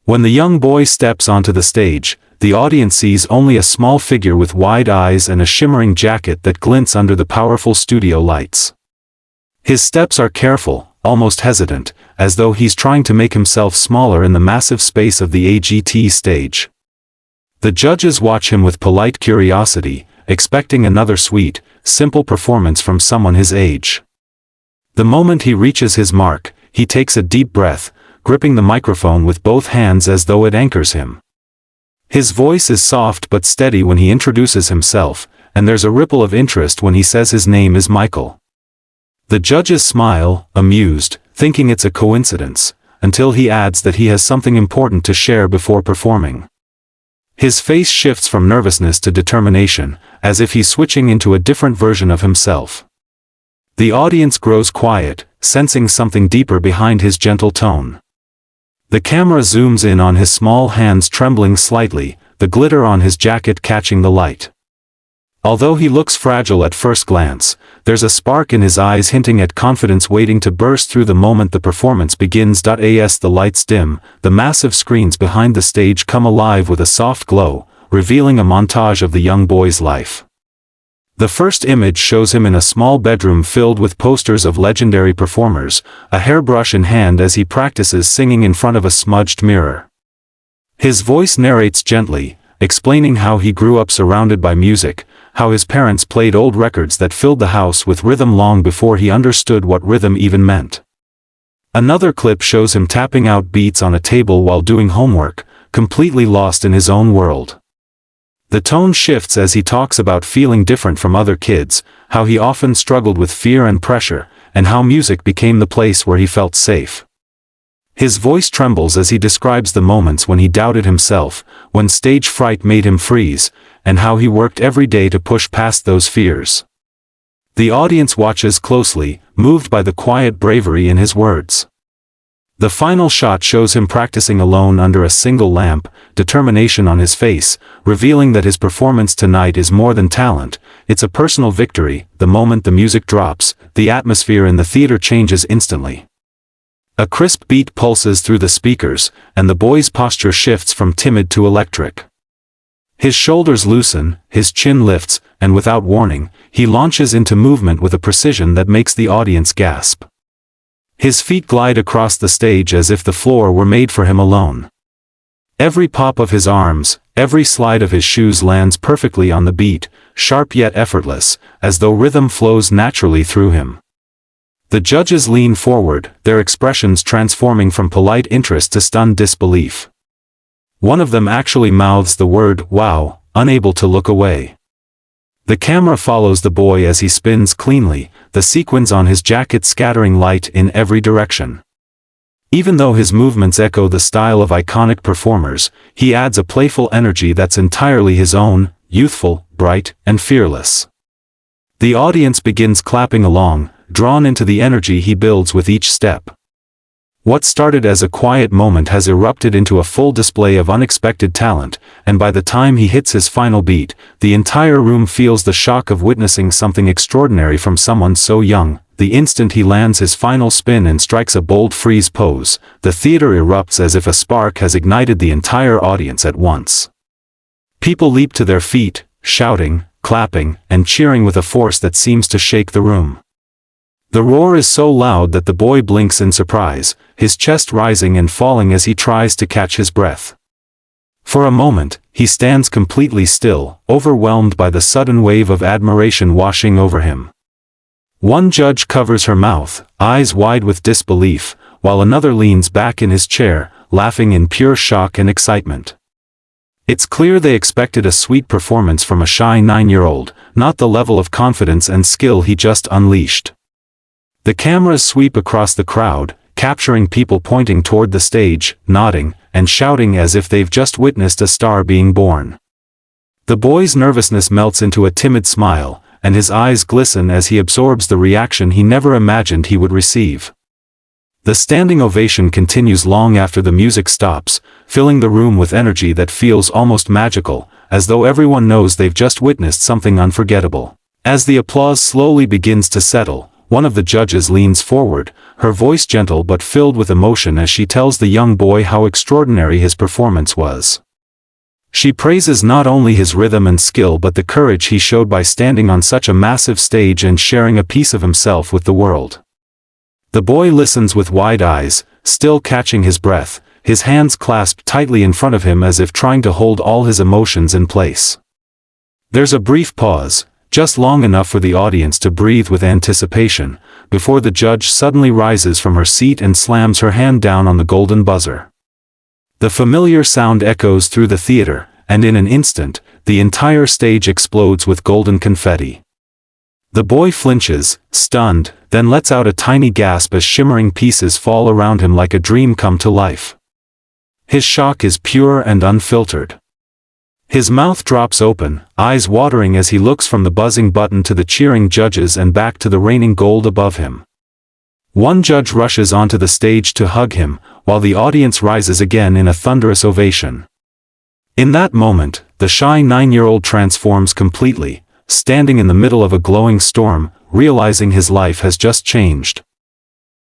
When the young boy steps onto the stage, the audience sees only a small figure with wide eyes and a shimmering jacket that glints under the powerful studio lights. His steps are careful, almost hesitant, as though he's trying to make himself smaller in the massive space of the AGT stage. The judges watch him with polite curiosity, expecting another sweet, simple performance from someone his age. The moment he reaches his mark, he takes a deep breath, gripping the microphone with both hands as though it anchors him. His voice is soft but steady when he introduces himself, and there's a ripple of interest when he says his name is Michael. The judges smile, amused, thinking it's a coincidence, until he adds that he has something important to share before performing. His face shifts from nervousness to determination, as if he's switching into a different version of himself. The audience grows quiet, sensing something deeper behind his gentle tone. The camera zooms in on his small hands trembling slightly, the glitter on his jacket catching the light. Although he looks fragile at first glance, there's a spark in his eyes hinting at confidence waiting to burst through the moment the performance begins. As the lights dim, the massive screens behind the stage come alive with a soft glow, revealing a montage of the young boy's life. The first image shows him in a small bedroom filled with posters of legendary performers, a hairbrush in hand as he practices singing in front of a smudged mirror. His voice narrates gently, explaining how he grew up surrounded by music, how his parents played old records that filled the house with rhythm long before he understood what rhythm even meant. Another clip shows him tapping out beats on a table while doing homework, completely lost in his own world. The tone shifts as he talks about feeling different from other kids, how he often struggled with fear and pressure, and how music became the place where he felt safe. His voice trembles as he describes the moments when he doubted himself, when stage fright made him freeze, and how he worked every day to push past those fears. The audience watches closely, moved by the quiet bravery in his words. The final shot shows him practicing alone under a single lamp, determination on his face, revealing that his performance tonight is more than talent, it's a personal victory. The moment the music drops, the atmosphere in the theater changes instantly. A crisp beat pulses through the speakers, and the boy's posture shifts from timid to electric. His shoulders loosen, his chin lifts, and without warning, he launches into movement with a precision that makes the audience gasp. His feet glide across the stage as if the floor were made for him alone. Every pop of his arms, every slide of his shoes lands perfectly on the beat, sharp yet effortless, as though rhythm flows naturally through him. The judges lean forward, their expressions transforming from polite interest to stunned disbelief. One of them actually mouths the word, "Wow," unable to look away. The camera follows the boy as he spins cleanly, the sequins on his jacket scattering light in every direction. Even though his movements echo the style of iconic performers, he adds a playful energy that's entirely his own, youthful, bright, and fearless. The audience begins clapping along, drawn into the energy he builds with each step. What started as a quiet moment has erupted into a full display of unexpected talent, and by the time he hits his final beat, the entire room feels the shock of witnessing something extraordinary from someone so young. The instant he lands his final spin and strikes a bold freeze pose, the theater erupts as if a spark has ignited the entire audience at once. People leap to their feet, shouting, clapping, and cheering with a force that seems to shake the room. The roar is so loud that the boy blinks in surprise, his chest rising and falling as he tries to catch his breath. For a moment, he stands completely still, overwhelmed by the sudden wave of admiration washing over him. One judge covers her mouth, eyes wide with disbelief, while another leans back in his chair, laughing in pure shock and excitement. It's clear they expected a sweet performance from a shy 9-year-old, not the level of confidence and skill he just unleashed. The cameras sweep across the crowd, capturing people pointing toward the stage, nodding, and shouting as if they've just witnessed a star being born. The boy's nervousness melts into a timid smile, and his eyes glisten as he absorbs the reaction he never imagined he would receive. The standing ovation continues long after the music stops, filling the room with energy that feels almost magical, as though everyone knows they've just witnessed something unforgettable. As the applause slowly begins to settle, one of the judges leans forward, her voice gentle but filled with emotion as she tells the young boy how extraordinary his performance was. She praises not only his rhythm and skill but the courage he showed by standing on such a massive stage and sharing a piece of himself with the world. The boy listens with wide eyes, still catching his breath, his hands clasped tightly in front of him as if trying to hold all his emotions in place. There's a brief pause, just long enough for the audience to breathe with anticipation, before the judge suddenly rises from her seat and slams her hand down on the golden buzzer. The familiar sound echoes through the theater, and in an instant, the entire stage explodes with golden confetti. The boy flinches, stunned, then lets out a tiny gasp as shimmering pieces fall around him like a dream come to life. His shock is pure and unfiltered. His mouth drops open, eyes watering as he looks from the buzzing button to the cheering judges and back to the raining gold above him. One judge rushes onto the stage to hug him, while the audience rises again in a thunderous ovation. In that moment, the shy 9-year-old transforms completely, standing in the middle of a glowing storm, realizing his life has just changed.